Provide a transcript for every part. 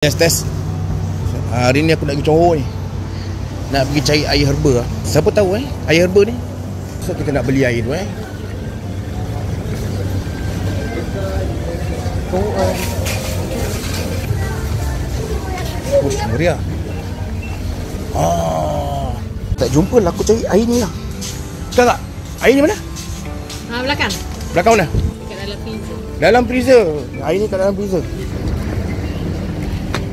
Tes. Hari ni aku nak pergi Johor ni. Nak pergi cari air herba. Siapa tahu air herba ni. So kita nak beli air tu Ush, meriah. Tak jumpa lah, aku cari air ni lah. Kakak, air ni mana? Belakang. Belakang mana? Kat dalam freezer. Dalam freezer. Air ni kat dalam freezer.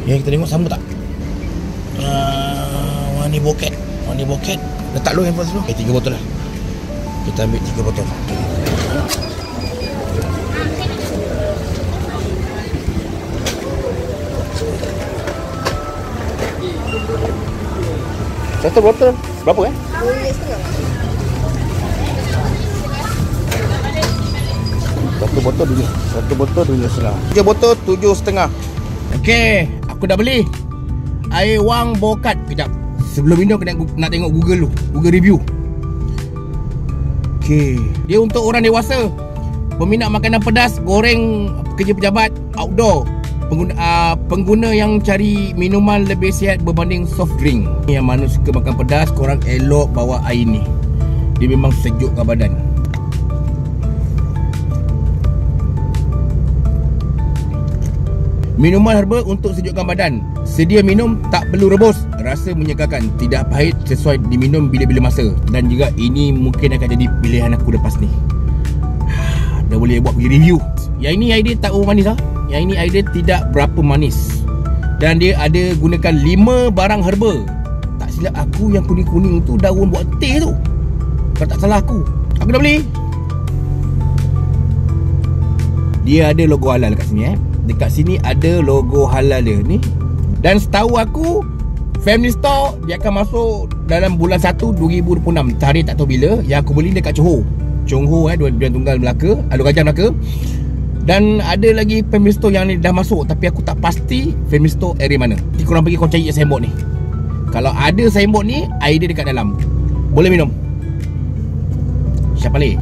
Ya, kita tengok sama tak? Warna boket. Letak dulu handphone dulu. 3 botol lah. Kita ambil 3 botol. Satu botol berapa RM2.5. Satu botol RM2.5. 3 botol RM7.5. Okey, aku dah beli air Wang Bokat. Kejap, sebelum minum nak tengok Google dulu, Google review. Okey, dia untuk orang dewasa, peminat makanan pedas, goreng, kerja pejabat, outdoor, pengguna yang cari minuman lebih sihat berbanding soft drink. Yang mana suka makan pedas, korang elok bawa air ni. Dia memang sejukkan badan. Minuman herba untuk sejukkan badan. Sedia minum, tak perlu rebus. Rasa menyegarkan, tidak pahit, sesuai diminum bila-bila masa. Dan juga ini mungkin akan jadi pilihan aku lepas ni. Dah boleh buat pergi review. Yang ini air dia tak manis lah. Yang ini air dia tidak berapa manis. Dan dia ada gunakan 5 barang herba. Tak silap aku yang kuning-kuning tu daun buat teh tu. Kalau tak salah aku dah beli. Dia ada logo halal kat sini Dekat sini ada logo halal dia ni. Dan setahu aku Family Store dia akan masuk dalam bulan 1 2026. Tarikh tak tahu bila. Yang aku beli dekat Johor. Dua Tunggal Melaka, Alor Gajah Melaka. Dan ada lagi Family Store yang ni dah masuk, tapi aku tak pasti Family Store area mana. Nanti korang pergi, korang cari signboard ni. Kalau ada signboard ni, air dia dekat dalam, boleh minum. Siapa lagi?